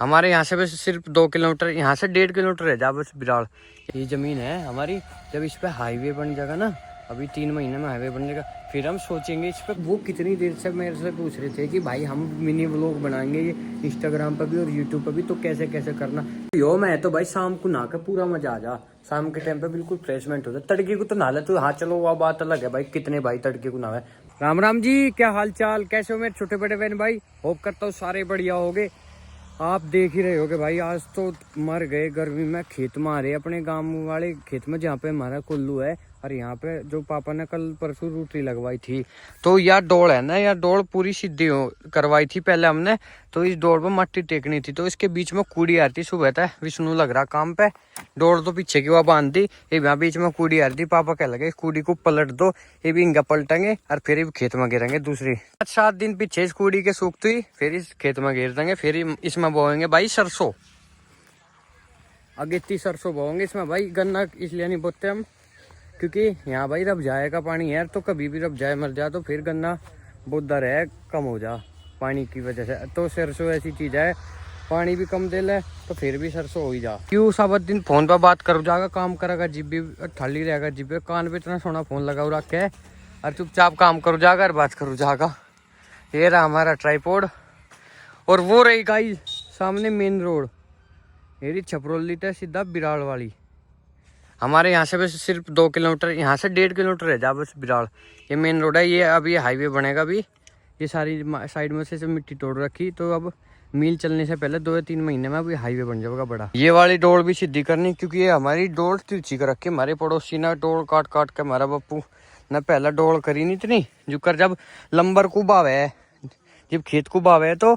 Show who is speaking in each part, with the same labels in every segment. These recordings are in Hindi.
Speaker 1: हमारे यहाँ से बस सिर्फ 2 किलोमीटर, यहाँ से 1.5 किलोमीटर है जा बस बिराड़। ये जमीन है हमारी, जब इस पे हाईवे बन जाएगा ना, अभी 3 महीने में हाईवे बन जाएगा, फिर हम सोचेंगे इस पे। वो कितनी देर से मेरे से पूछ रहे थे कि भाई हम मिनी व्लॉग बनाएंगे ये इंस्टाग्राम पर भी और यूट्यूब पर भी, तो कैसे कैसे करना। यो मैं तो भाई शाम को नहा कर पूरा मजा आ जा, शाम के टाइम पे बिल्कुल फ्रेशमेंट होता है। तड़के को तो नहा ले तू, हाँ चलो वो बात अलग है भाई, कितने भाई तड़के को नहावे। राम राम जी, क्या हाल चाल, कैसे हो मेरे छोटे बड़े बहन भाई। होप करता हूँ सारे बढ़िया हो गए। आप देख ही रहे होगे भाई, आज तो मर गए गर्मी में। खेत में आ रहे अपने गांव वाले खेत में, जहाँ पे हमारा कुल्लू है। और यहाँ पे जो पापा ने कल परसों रोटी लगवाई थी, तो यार डोल है ना, यार डोल पूरी सीधी करवाई थी पहले हमने। तो इस डोल पे मट्टी टेकनी थी, तो इसके बीच में कूड़ी आ रही थी। सुबह था विष्णु लग रहा काम पे, डोल तो पीछे की वहाँ बांध दी, ये यहाँ बीच में कूड़ी आ रही थी। पापा कह लगे इस कूड़ी को पलट दो, ये भी इंगा पलटेंगे और फिर ये खेत में गिरेंगे। दूसरी 7 दिन पीछे इस कूड़ी के सूखती हुई फिर इस खेत में गिर देंगे, फिर इसमें बोएंगे भाई सरसों। अगेती सरसों बोएंगे इसमें भाई। गन्ना इसलिए नहीं बोते हम, क्योंकि यहाँ भाई रब जाए का पानी है, तो कभी भी रब जाए मर जा, तो फिर गन्ना बोदा रहे कम हो जा पानी की वजह से। तो सरसों ऐसी चीज है, पानी भी कम दे ले तो फिर भी सरसों हो ही जा। क्यों सब दिन फोन पर बात करो जाएगा, काम करेगा जिब भी ठाली रहेगा, जिब कान पे इतना सोना फोन लगा रख के, और चुपचाप काम करो जाएगा और बात करो जाएगा। ये रहा हमारा ट्राईपोड, और वो रही गाइस सामने मेन रोड, ये छपरोली था सीधा बिराड़ वाली। हमारे यहाँ से बस सिर्फ 2 किलोमीटर, यहाँ से 1.5 किलोमीटर है जा बस बिराड़। ये मेन रोड है, ये अब ये हाईवे बनेगा अभी। ये सारी साइड में से मिट्टी तोड़ रखी, तो अब मील चलने से पहले 2 या 3 महीने में अभी हाईवे बन जाएगा बड़ा। ये वाली डोर भी सीधी करनी, क्योंकि ये हमारी डोर तिरछी कर रखी। हमारे पड़ोसी ने डोर काट काट के, हमारा बप्पू ने पहला डोर करी नहीं इतनी जो कर, जब लंबर को बावे है, जब खेत को बावे है तो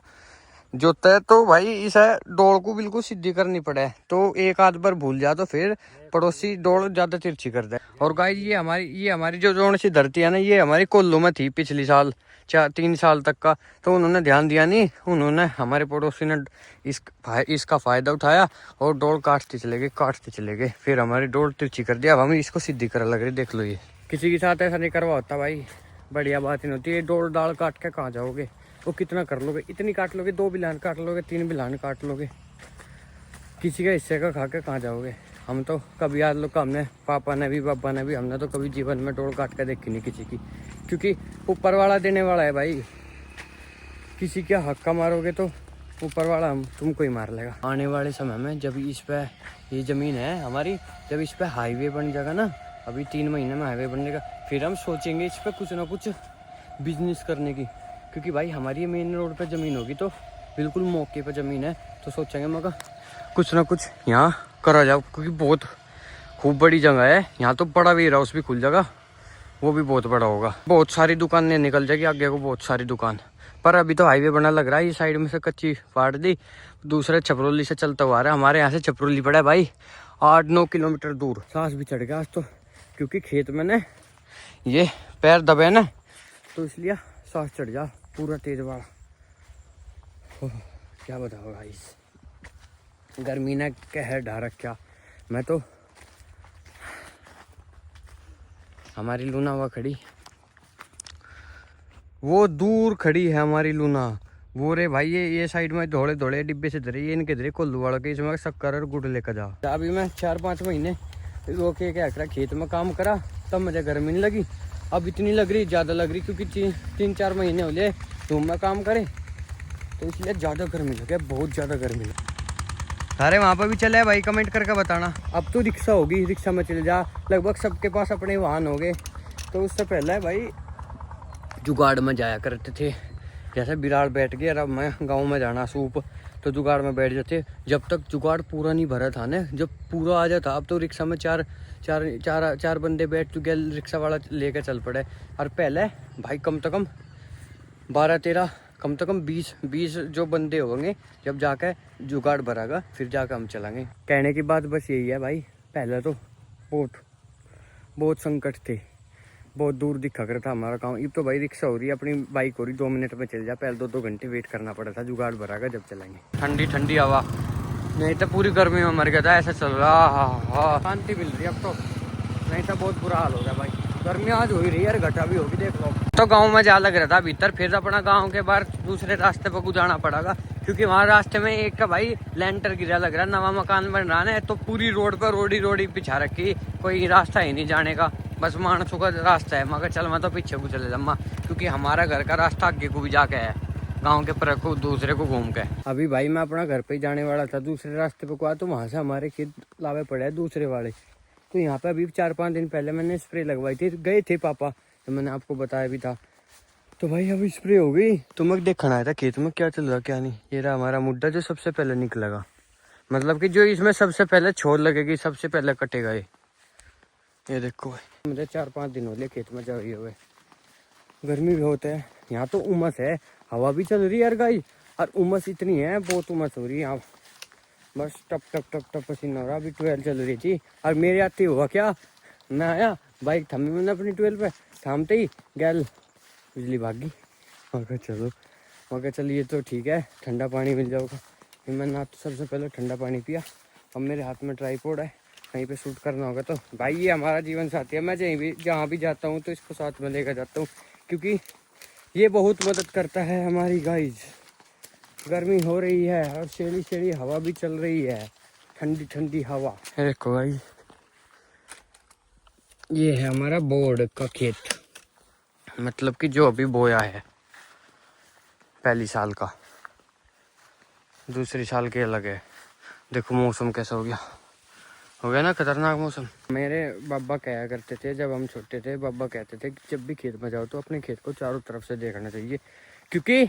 Speaker 1: जोता है, तो भाई इस डोल को बिल्कुल सीधी करनी पड़े। तो एक आध बार भूल जा तो फिर पड़ोसी डोल ज्यादा तिरछी कर दे। और गाइस ये हमारी जो जोन सी धरती है ना, ये हमारी कोल्लू में थी पिछली साल 3 साल तक का, तो उन्होंने ध्यान दिया नहीं। उन्होंने हमारे पड़ोसी ने इसका फायदा उठाया और डोल काटते चले गए, फिर हमारी डोल तिरछी कर दिया। अब हम इसको सीधी कर लग रही, देख लो। ये किसी के साथ ऐसा नहीं करवा होता भाई, बढ़िया बात नहीं होती। ये डोल डाल काट के कहाँ जाओगे, वो कितना कर लोगे, इतनी काट लोगे, 2 बिलान काट लोगे, 3 बिलान काट लोगे, किसी का हिस्से का खा के कहाँ जाओगे। हम तो कभी आज लोग, हमने पापा ने भी पापा ने भी, हमने तो कभी जीवन में डोल काट के देखी नहीं किसी की, क्योंकि ऊपर वाला देने वाला है भाई। किसी का हक का मारोगे तो ऊपर वाला हम तुमको ही मार लेगा। आने वाले समय में जब इस पे ये जमीन है हमारी, जब इस पे हाईवे बन जाएगा ना, अभी 3 महीने में हाईवे बनने का, फिर हम सोचेंगे इस पे कुछ ना कुछ बिजनेस करने की। क्योंकि भाई हमारी मेन रोड पे ज़मीन होगी, तो बिल्कुल मौके पे ज़मीन है, तो सोचेंगे मगर कुछ ना कुछ यहाँ करा जाओ, क्योंकि बहुत खूब बड़ी जगह है यहाँ। तो बड़ा वेयर हाउस भी खुल जाएगा, वो भी बहुत बड़ा होगा, बहुत सारी दुकानें निकल जाएगी आगे को, बहुत सारी दुकान। पर अभी तो हाईवे बना लग रहा है, ये साइड में से कच्ची फाड़ दी, दूसरे छपरोली से चलता हुआ आ रहा है। हमारे यहाँ से छपरोली पड़ा है भाई 8-9 किलोमीटर दूर। सांस भी चढ़ गया आज तो, क्योंकि खेत में ने ये पैर दबे ना, तो इसलिए सांस चढ़ जा पूरा तेज वाला। क्या बताओ भाई, गर्मी ने कहर ढा रखा। मैं तो, हमारी लूना हुआ खड़ी, वो दूर खड़ी है हमारी लूना। वो रे भाई ये साइड में धोड़े धोड़े डिब्बे से धरे, ये इनके धरे कोल्लू वाला के, इसमें शक्कर और गुड़ लेकर जा। अभी मैं 4-5 महीने रोके क्या करा, खेत में काम करा, तब मुझे गर्मी नहीं लगी। अब इतनी लग रही, ज़्यादा लग रही, क्योंकि 3-4 महीने हो गए धूप में काम करे, तो इसलिए ज़्यादा गर्मी लगे, बहुत ज़्यादा गर्मी लगे। अरे वहाँ पर भी चले भाई, कमेंट करके बताना। अब तो रिक्शा होगी, रिक्शा में चले जा, लगभग सबके पास अपने वाहन हो गए। तो उससे पहले भाई जुगाड़ में जाया करते थे, जैसे बिराड़ बैठ गए, अब मैं गाँव में जाना सूप, तो जुगाड़ में बैठ जाते। जब तक जुगाड़ पूरा नहीं भरा था ना, जब पूरा आ जाता, अब तो रिक्शा में चार बंदे बैठ चुके, रिक्शा वाला लेकर चल पड़े। और पहले भाई कम से कम 12-13, कम से कम 20 जो बंदे होंगे, जब जाकर जुगाड़ भरागा फिर जाकर हम चलेंगे। कहने की बात बस यही है भाई, पहले तो बहुत संकट थे, बहुत दूर दिखा कर था हमारा काम। अब तो भाई रिक्शा हो रही है, अपनी बाइक हो रही, 2 मिनट में चल जा। पहले 2-2 घंटे वेट करना पड़ा था, जुगाड़ भरागा जब चलेंगे। ठंडी ठंडी हवा, नहीं तो पूरी गर्मी में मर गया था, ऐसा चल रहा। हाँ शांति मिल रही है अब तो, नहीं तो बहुत बुरा हाल हो गया भाई। गर्मी आज हो ही रही है, घटा भी होगी, देख लो। तो गांव में जा लग रहा था भीतर, फिर अपना गांव के बाहर दूसरे रास्ते पर गुजारना पड़ेगा, क्योंकि वहाँ रास्ते में एक का भाई लेंटर गिरा लग रहा, नवा मकान बन रहा है, तो पूरी रोड पर रोडी पिछा रखी, कोई रास्ता ही नहीं जाने का, बस मानसों का रास्ता है। मगर चल मैं तो पीछे को चले जाऊँ, क्योंकि हमारा घर का रास्ता आगे को भी जाके है, गांव के पर को दूसरे को घूम के। अभी भाई मैं अपना घर पे ही जाने वाला था, दूसरे रास्ते पे को आ, तो वहाँ से हमारे खेत लावे पड़े हैं दूसरे वाले। तो यहाँ पे अभी 4-5 दिन पहले मैंने स्प्रे लगवाई थी, गए थे पापा, तो मैंने आपको बताया भी था। तो भाई अभी स्प्रे हो गई, तो मैं देखना आया था खेत में क्या चल रहा क्या नहीं। ये रहा हमारा मुद्दा जो सबसे पहले निकलेगा, मतलब कि जो इसमें सबसे पहले छोर लगेगी, सबसे पहले कटेगा ये देखो भाई। मुझे 4-5 दिन हो गए खेत में जा रही हुए, गर्मी बहुत है यहाँ, तो उमस है, हवा भी चल रही है यार गाइस, और उमस इतनी है, बहुत उमस हो रही है यहाँ, बस टप टप टप टप पसीना हो रहा। अभी 12 चल रही थी और मेरे आते हुआ क्या, मैं आया बाइक थमी मैंने अपनी 12 पे, थामते ही गैल बिजली भागी। मगर चलो, मगर चल ये तो ठीक है, ठंडा पानी मिल जाएगा। फिर मैंने तो सबसे पहले ठंडा पानी पिया। अब मेरे हाथ में ट्राइपॉड है, कहीं पे शूट करना होगा तो भाई ये हमारा जीवन साथी है, मैं जहाँ भी जाता हूँ तो इसको साथ में लेकर जाता हूँ, क्योंकि ये बहुत मदद करता है हमारी गाइज। गर्मी हो रही है और शेड़ी हवा भी चल रही है, ठंडी ठंडी हवा। देखो भाई ये है हमारा बोर्ड का खेत, मतलब कि जो अभी बोया है, पहली साल का, दूसरी साल के अलग है। देखो मौसम कैसा हो गया ना खतरनाक मौसम। मेरे बाबा कहा करते थे जब हम छोटे थे, बाबा कहते थे कि जब भी खेत में जाओ तो अपने खेत को चारों तरफ से देखना चाहिए, क्योंकि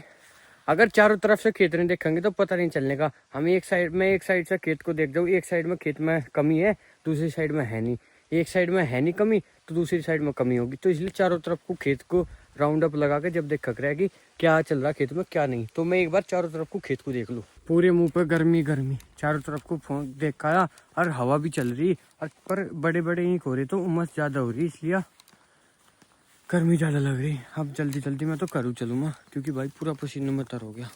Speaker 1: अगर चारों तरफ से खेत नहीं देखेंगे तो पता नहीं चलने का। हम एक साइड से खेत को देख जाऊँ, एक साइड में खेत में कमी है, दूसरी साइड में है नहीं, एक साइड में है नहीं कमी तो दूसरी साइड में कमी होगी। तो इसलिए चारों तरफ को खेत को राउंड अप लगा के जब देख रहा है कि क्या चल रहा खेत में क्या नहीं, तो मैं एक बार चारों तरफ को खेत को देख लूँ। पूरे मुंह पे गर्मी, चारों तरफ को फोन देख आया और हवा भी चल रही, और पर बड़े बड़े ईंट हो रही तो उमस ज्यादा हो रही, इसलिए गर्मी ज़्यादा लग रही। अब जल्दी मैं तो करूँ चलूँगा, क्योंकि भाई पूरा पसीने में तर हो गया।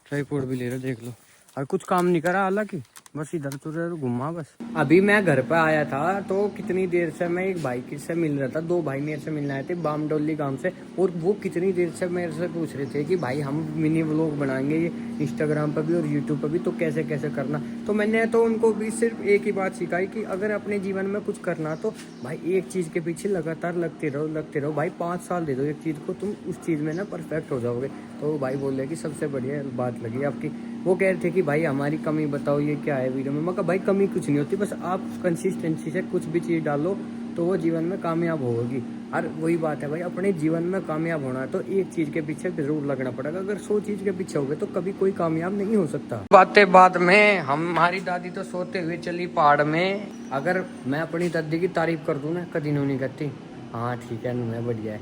Speaker 1: ट्राइपॉड भी ले रहा देख लो, और कुछ काम नहीं करा हालांकि, बस इधर तो घुमा बस। अभी मैं घर पे आया था तो कितनी देर से मैं एक भाई से मिल रहा था, 2 भाई मेरे से मिलने आए थे बामडोली गांव से, और वो कितनी देर से मेरे से पूछ रहे थे कि भाई हम मिनी व्लॉग बनाएंगे ये इंस्टाग्राम पर भी और यूट्यूब पर भी, तो कैसे कैसे करना। तो मैंने तो उनको भी सिर्फ एक ही बात सिखाई कि अगर अपने जीवन में कुछ करना तो भाई एक चीज़ के पीछे लगातार लगते रहो भाई, 5 साल दे दो एक चीज़ को, तुम उस चीज़ में ना परफेक्ट हो जाओगे। तो भाई बोल रहे कि सबसे बढ़िया बात लगी आपकी। वो कह रहे थे कि भाई हमारी कमी बताओ ये क्या है वीडियो में। मैं कहा भाई कमी कुछ नहीं होती, बस आप कंसिस्टेंसी से कुछ भी चीज़ डालो तो वो जीवन में कामयाब होगी। और वही बात है भाई, अपने जीवन में कामयाब होना है तो एक चीज़ के पीछे जरूर लगना पड़ेगा। अगर 100 चीज़ के पीछे हो गए तो कभी कोई कामयाब नहीं हो सकता। बातें बाद में, हमारी दादी तो सोते हुए चली पहाड़ में। अगर मैं अपनी दादी की तारीफ कर दूं ना, कभी नहीं करती, हाँ ठीक है मैं बढ़िया है।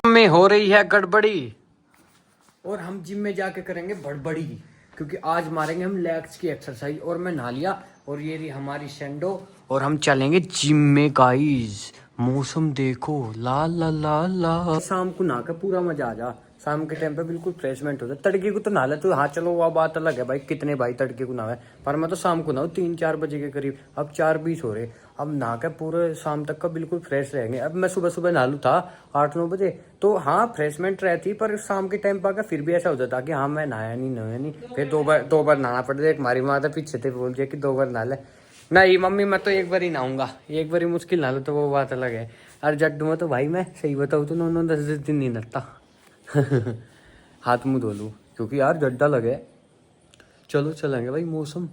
Speaker 1: में हो रही है गड़बड़ी, और हम जिम में जाके करेंगे बड़बड़ी, क्योंकि आज मारेंगे हम लेग्स की एक्सरसाइज। और मैं नहा लिया, और ये रही हमारी सैंडो, और हम चलेंगे जिम में गाइस। मौसम देखो, ला ला ला ला। शाम को नहा के पूरा मजा आ जा, शाम के टाइम पे बिल्कुल फ्रेशमेंट हो जाए। तड़के को तो नहा ले तो, हाँ चलो वो बात अलग है भाई, कितने भाई तड़के को नहाए, पर मैं तो शाम को नहाऊं 3-4 बजे के करीब। अब 4:20 हो रहे, अब नहा के पूरे शाम तक का बिल्कुल फ्रेश रहेंगे। अब मैं सुबह नहा लूँ था 8-9 बजे, तो हाँ फ्रेशमेंट रहती, पर शाम के टाइम पर आकर फिर भी ऐसा हो जाता कि हाँ मैं नहाया नहीं, फिर दो बार नहाना पड़ता। एक हमारी माता पीछे थे, बोल दिया कि 2 बार नहा ले। नहीं मम्मी मैं तो एक बार ही नहाऊंगा, एक बार ही मुश्किल नहा लो तो वो बात अलग है। और जड्डू में तो भाई मैं सही बताऊँ तो 9-10 दिन नहीं नहाता। हाथ मुँह धो लूँ, क्योंकि यार गड्ढा लगे। चलो चलेंगे भाई, मौसम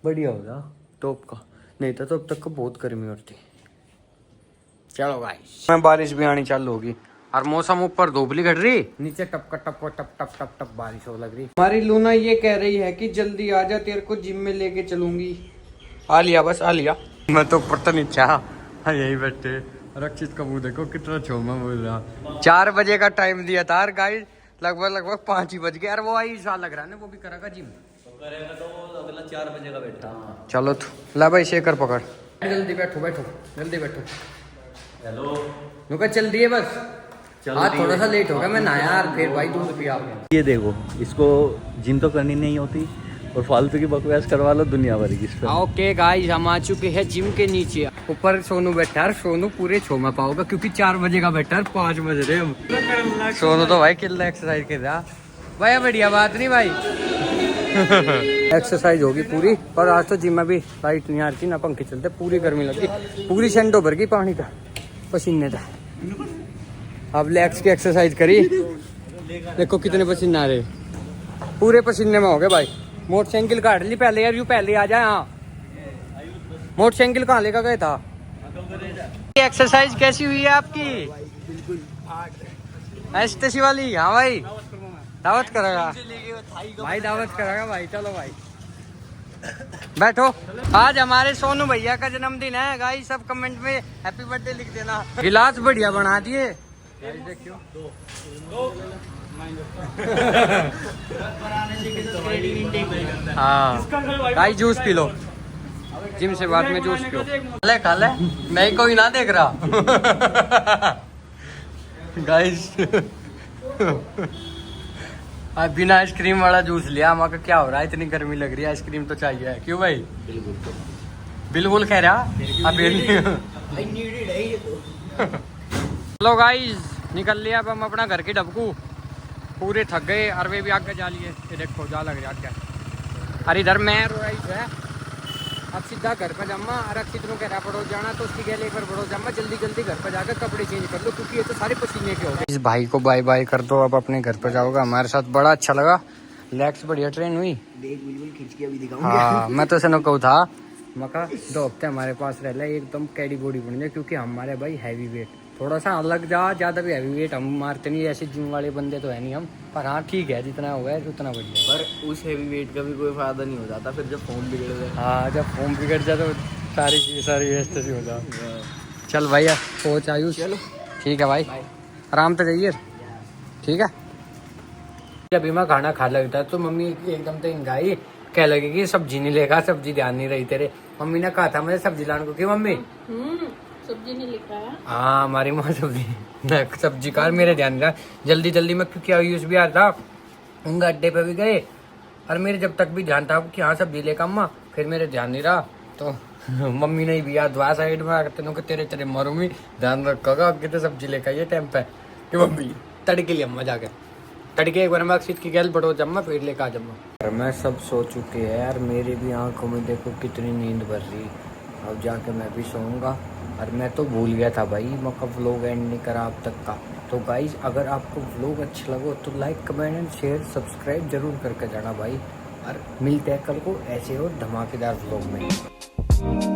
Speaker 1: बढ़िया होगा टॉप का, नहीं तो अब तक को बहुत गर्मी होती। चलो गाइस, मैं बारिश भी आनी चालू होगी, और मौसम ऊपर धूप निकल रही, नीचे टप टप बारिश हो लग रही। हमारी लूना ये कह रही है कि जल्दी आ जा, तेरे को जिम में लेके चलूंगी। आ लिया बस, आ लिया। मैं तो ऊपर तो नीचे यही बैठे। रक्षित का मुँह देखो कितना छोमा बोल रहा। 4 बजे का टाइम दिया था गाइस, लगभग 5 ही बज गए। यार वो आई साल लग रहा है ना, वो भी करेगा जिम, करेगा तो अगला 4 बजे का बैठा। चलो तो ला भाई शेकर पकड़, जल्दी बैठो जल्दी बैठो। हेलो नुका चल दिए बस, आज थोड़ा सा लेट हो गया मैं नहाया यार, फिर भाई दूध पिया।
Speaker 2: ये देखो, इसको जिम तो करनी नहीं होती और फालतू की बकवास करवा लो दुनिया भर की।
Speaker 1: ओके गाइस, हम आ चुके हैं जिम के नीचे। ऊपर सोनू बैठा है, सोनू पूरे छोमा पाओगा क्योंकि 4 बजे का बैठा है, 5 बज रहे हम। सोनू तो भाई किल्ला एक्सरसाइज कर रहा, भाई बढ़िया बात नहीं भाई। एक्सरसाइज होगी पूरी, पर आज तो जिम में भी लाइट नहीं आ रही थी ना, पंखे चलते, पूरी गर्मी लगी, पूरी सेंटो भर गई पानी का पसीने का। अब लेग्स की एक्सरसाइज करी, देखो कितने पसीने आ रहे, पूरे पसीने में हो गए भाई। मोटरसाइकिल काट ली पहले यार, यू पहले आ जाए। हाँ मोटरसाइकिल कहाँ लेकर गए था। एक्सरसाइज कैसी हुई है आपकी? एस्टेसी वाली? हाँ भाई दावत करेगा भाई, दावत करेगा भाई। चलो भाई बैठो। आज हमारे सोनू भैया का जन्मदिन है गाइस, सब कमेंट में हैप्पी बर्थडे लिख देना। गिलास बढ़िया बना दिए देखियो। हाँ guys juice P low, gym से बाद में जूस पियो। खा ले मैं कोई ना देख रहा। गाइस अब बिना आइसक्रीम वाला जूस लिया, हमारा क्या हो रहा है, इतनी गर्मी लग रही है, आइसक्रीम तो चाहिए। क्यों भाई? बिल्कुल कह रहा अब। चलो गाइस निकल लिया अब हम अपना घर की डबकू, पूरे थक गए। और वे भी आगे जा लिए, ये देखो जा लग रहा आगे। अरे इधर मैं रोइस है, अब सीधा घर पर जमा। और अक्षित को कह रहा पड़ो जाना, तो उसकी गैल एक बार पड़ो जमा, जल्दी जल्दी घर पर जाकर कपड़े चेंज कर लो, क्योंकि ये तो सारे पसीने के हो गए। इस भाई को बाय बाय कर दो, अब अपने घर पर जाओगा। हमारे साथ बड़ा अच्छा लगा, लेग्स बढ़िया ट्रेन हुई।
Speaker 3: बिल्कुल खींच के अभी दिखाऊंगा।
Speaker 1: हाँ मैं तो सनो कहूँ था मका 2 हफ्ते हमारे पास रह ले, एकदम कैडी बॉडी बन जाए, क्योंकि हमारे भाई हैवी वेट थोड़ा सा अलग जा, ज़्यादा भी हैवी वेट हम मारते नहीं, ऐसे जिम वाले बंदे तो है नहीं हम। पर हाँ ठीक है, जितना हुआ है उतना बढ़िया।
Speaker 3: पर उस हैवी वेट का भी कोई फायदा नहीं हो जाता फिर, जब फॉर्म बिगड़ जाए।
Speaker 1: हाँ जब फॉर्म बिगड़ जाए तो सारी चीज़ सारी व्यस्त सी हो जाए। चल भैया पहुँच आयुष।
Speaker 3: चलो
Speaker 1: ठीक है भाई, आराम से जाइए। ठीक है। जब मैं खाना खा लगता तो मम्मी एकदम तो इनगाई कह लगी कि सब्जी नहीं लेगा, सब्जी ध्यान नहीं रही तेरे। मम्मी ने कहा था मुझे सब्जी लाने को, क्यों मम्मी?
Speaker 4: सब्जी नहीं लिखा है।
Speaker 1: हाँ हमारी माँ सब्जी का मेरे ध्यान रहा जल्दी जल्दी में, क्योंकि आयुष भी आ था, उनका अड्डे पे भी गए। और मेरे जब तक भी ध्यान था कि हाँ सब्जी लेकर अम्मा, फिर मेरे ध्यान नहीं रहा, तो मम्मी ने भी याद हुआ साइड में तेनों तेरे तेरे मरूंगी, ध्यान रखोगा कितने सब्जी लेकर आइए टाइम पे। कि मम्मी तड़के लिए अम्मा जाके तड़के एक बार मैं अक्षित की गैल बटो जम्मा, फिर लेकर आ जम्मा। मैं सब सो चुके हैं यार, मेरे भी आंखों में देखो कितनी नींद भर रही। अब जाके मैं भी सोऊंगा। और मैं तो भूल गया था भाई, मैं कब व्लॉग एंड नहीं करा अब तक का। तो गाइज अगर आपको व्लॉग अच्छा लगे तो like comment and share subscribe जरूर करके जाना भाई। और मिलते हैं कल को ऐसे और धमाकेदार व्लॉग में।